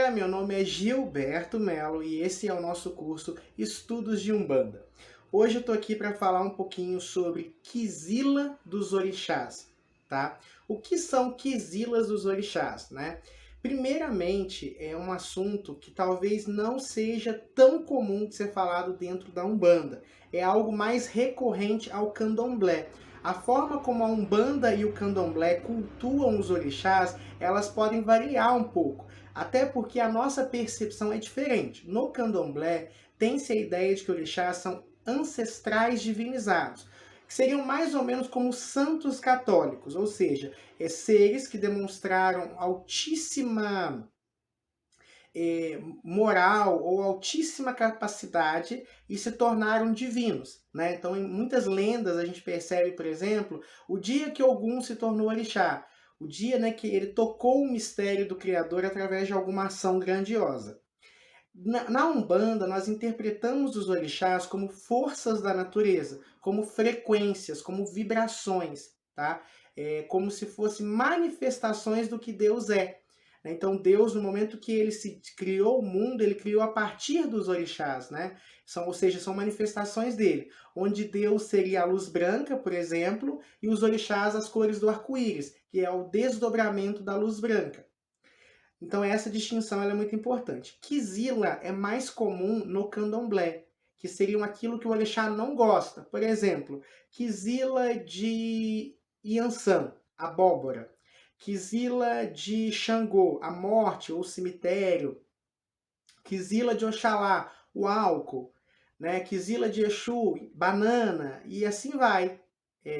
dia, meu nome é Gilberto Melo e esse é o nosso curso Estudos de Umbanda. Hoje eu tô aqui para falar um pouquinho sobre Quizila dos Orixás, tá? O que são Quizilas dos Orixás, né? Primeiramente, é um assunto que talvez não seja tão comum de ser falado dentro da Umbanda. É algo mais recorrente ao Candomblé. A forma como a Umbanda e o Candomblé cultuam os orixás, elas podem variar um pouco, até porque a nossa percepção é diferente. No Candomblé, tem-se a ideia de que orixás são ancestrais divinizados, que seriam mais ou menos como santos católicos, ou seja, seres que demonstraram altíssima moral ou altíssima capacidade e se tornaram divinos, né? Então, em muitas lendas a gente percebe, por exemplo, o dia que Ogum se tornou orixá, o dia, né, que ele tocou o mistério do Criador através de alguma ação grandiosa. Na Umbanda, nós interpretamos os orixás como forças da natureza, como frequências, como vibrações, tá? Como se fossem manifestações do que Deus é. Então, Deus, no momento que ele se criou o mundo, ele criou a partir dos orixás, né? Ou seja, são manifestações dele, onde Deus seria a luz branca, por exemplo, e os orixás as cores do arco-íris, que é o desdobramento da luz branca. Então essa distinção ela é muito importante. Quizila é mais comum no candomblé, que seriam aquilo que o orixá não gosta. Por exemplo, quizila de Iansã, abóbora. Quizila de Xangô, a morte ou o cemitério. Quizila de Oxalá, o álcool. Né? Quizila de Exu, banana, e assim vai.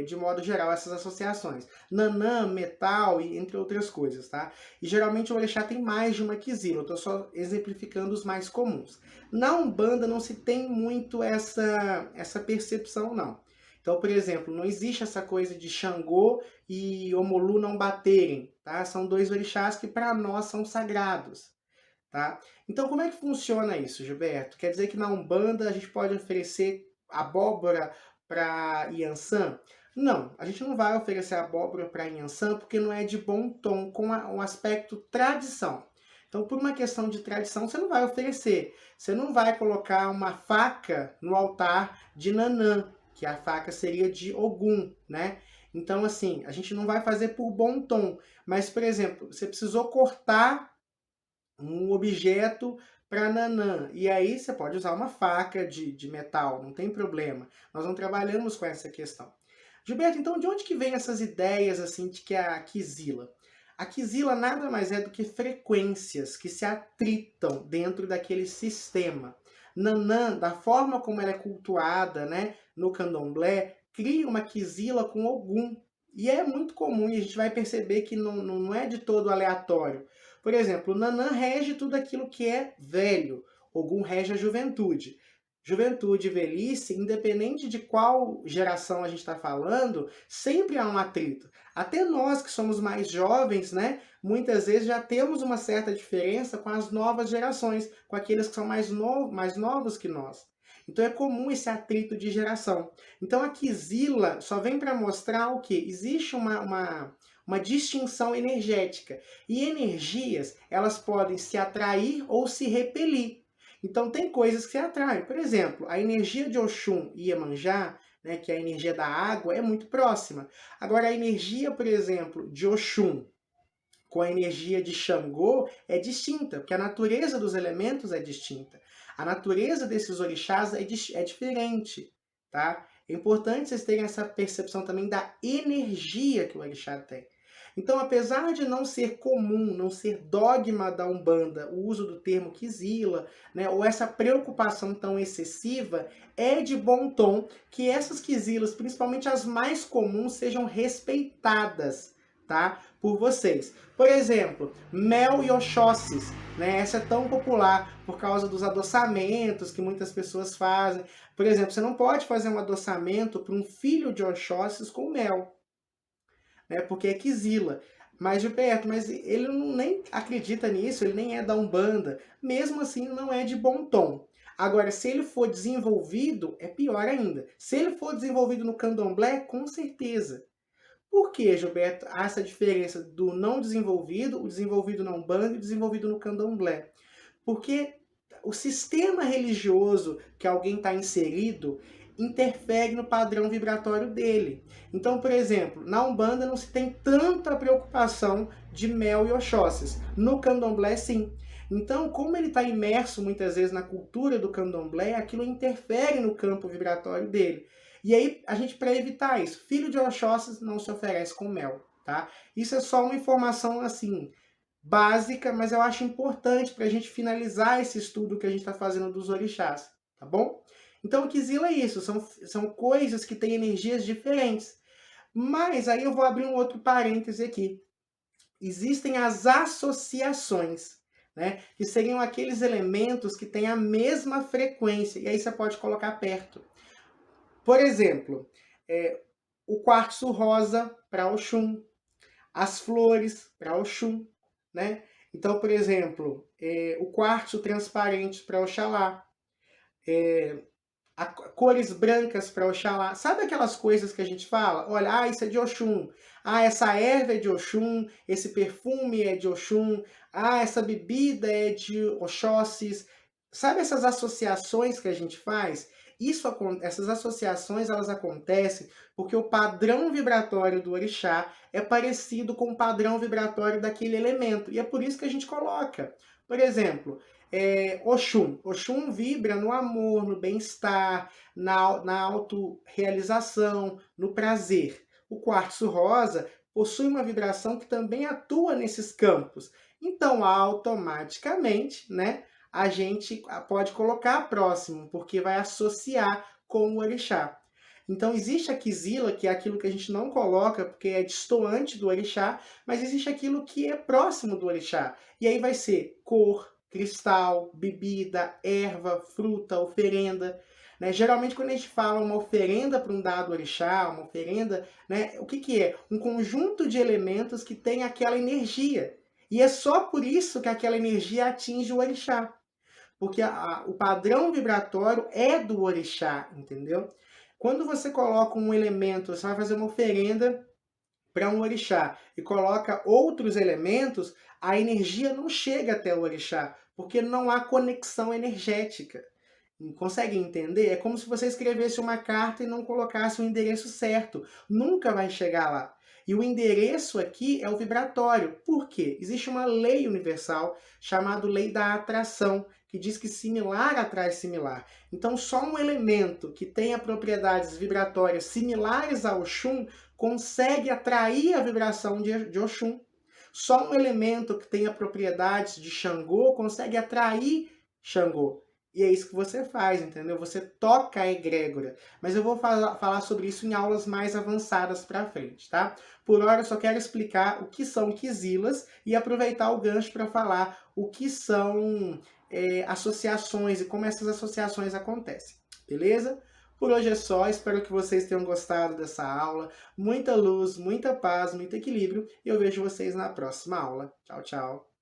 De modo geral, essas associações. Nanã, metal, e entre outras coisas, tá? E geralmente o orixá tem mais de uma quizila, eu estou só exemplificando os mais comuns. Na Umbanda não se tem muito essa percepção, não. Então, por exemplo, não existe essa coisa de Xangô e Omolu não baterem, tá? São dois orixás que para nós são sagrados, tá? Então, como é que funciona isso, Gilberto? Quer dizer que na Umbanda a gente pode oferecer abóbora para Iansã? Não, a gente não vai oferecer abóbora para Iansã porque não é de bom tom com o aspecto tradição. Então, por uma questão de tradição, você não vai oferecer. Você não vai colocar uma faca no altar de Nanã, que a faca seria de Ogum, né? Então, assim, a gente não vai fazer por bom tom. Mas, por exemplo, você precisou cortar um objeto para Nanã. E aí você pode usar uma faca de metal, não tem problema. Nós não trabalhamos com essa questão. Gilberto, então de onde que vem essas ideias assim de que a Quizila? A Quizila nada mais é do que frequências que se atritam dentro daquele sistema. Nanã, da forma como ela é cultuada, né, no candomblé, cria uma Quizila com Ogum. E é muito comum e a gente vai perceber que não é de todo aleatório. Por exemplo, Nanã rege tudo aquilo que é velho. Ogum rege a juventude. Juventude e velhice, independente de qual geração a gente está falando, sempre há um atrito. Até nós que somos mais jovens, né, muitas vezes já temos uma certa diferença com as novas gerações, com aqueles que são mais novos que nós. Então é comum esse atrito de geração. Então a Quizila só vem para mostrar o que? Existe uma distinção energética. E energias, elas podem se atrair ou se repelir. Então tem coisas que se atraem. Por exemplo, a energia de Oxum e Iemanjá, né, que é a energia da água, é muito próxima. Agora a energia, por exemplo, de Oxum com a energia de Xangô é distinta, porque a natureza dos elementos é distinta. A natureza desses orixás é diferente, tá? É importante vocês terem essa percepção também da energia que o orixá tem. Então, apesar de não ser comum, não ser dogma da Umbanda o uso do termo Quizila, né, ou essa preocupação tão excessiva, é de bom tom que essas Quizilas, principalmente as mais comuns, sejam respeitadas, tá, por vocês. Por exemplo, mel e oxóssis, né? Essa é tão popular por causa dos adoçamentos que muitas pessoas fazem. Por exemplo, você não pode fazer um adoçamento para um filho de oxóssis com mel, né? Porque é quizila. Mas Gilberto, mas ele não nem acredita nisso, ele nem é da Umbanda. Mesmo assim, não é de bom tom. Agora, se ele for desenvolvido, é pior ainda. Se ele for desenvolvido no candomblé, com certeza. Por que, Gilberto, há essa diferença do não desenvolvido, o desenvolvido na Umbanda e o desenvolvido no Candomblé? Porque o sistema religioso que alguém está inserido interfere no padrão vibratório dele. Então, por exemplo, na Umbanda não se tem tanta preocupação de mel e oxóssis. No Candomblé, sim. Então, como ele está imerso muitas vezes na cultura do Candomblé, aquilo interfere no campo vibratório dele. E aí, a gente, para evitar isso, filho de oxóssis não se oferece com mel, tá? Isso é só uma informação, assim, básica, mas eu acho importante para a gente finalizar esse estudo que a gente está fazendo dos orixás, tá bom? Então, o Kizila é isso, são coisas que têm energias diferentes. Mas aí eu vou abrir um outro parêntese aqui. Existem as associações, né? Que seriam aqueles elementos que têm a mesma frequência, e aí você pode colocar perto. Por exemplo, o quartzo rosa para Oxum, as flores para Oxum, né? Então, por exemplo, o quartzo transparente para Oxalá, cores brancas para Oxalá. Sabe aquelas coisas que a gente fala? Olha, isso é de Oxum. Essa erva é de Oxum, esse perfume é de Oxum, essa bebida é de Oxóssis. Sabe essas associações que a gente faz? Essas associações elas acontecem porque o padrão vibratório do orixá é parecido com o padrão vibratório daquele elemento. E é por isso que a gente coloca. Por exemplo, Oxum. Oxum vibra no amor, no bem-estar, na autorrealização, no prazer. O quartzo rosa possui uma vibração que também atua nesses campos. Então, automaticamente, né, a gente pode colocar próximo, porque vai associar com o orixá. Então, existe a Kizila, que é aquilo que a gente não coloca, porque é distoante do orixá, mas existe aquilo que é próximo do orixá. E aí vai ser cor, cristal, bebida, erva, fruta, oferenda. Né? Geralmente, quando a gente fala uma oferenda para um dado orixá, uma oferenda, né, o que é? Um conjunto de elementos que tem aquela energia. E é só por isso que aquela energia atinge o orixá. Porque o padrão vibratório é do orixá, entendeu? Quando você coloca um elemento, você vai fazer uma oferenda para um orixá e coloca outros elementos, a energia não chega até o orixá, porque não há conexão energética. Consegue entender? É como se você escrevesse uma carta e não colocasse o endereço certo. Nunca vai chegar lá. E o endereço aqui é o vibratório. Por quê? Existe uma lei universal chamada lei da atração, que diz que similar atrai similar. Então, só um elemento que tenha propriedades vibratórias similares ao Oxum consegue atrair a vibração de Oxum. Só um elemento que tenha propriedades de Xangô consegue atrair Xangô. E é isso que você faz, entendeu? Você toca a egrégora. Mas eu vou falar sobre isso em aulas mais avançadas para frente, tá? Por hora eu só quero explicar o que são quizilas e aproveitar o gancho para falar o que são associações e como essas associações acontecem, beleza? Por hoje é só, espero que vocês tenham gostado dessa aula. Muita luz, muita paz, muito equilíbrio e eu vejo vocês na próxima aula. Tchau, tchau!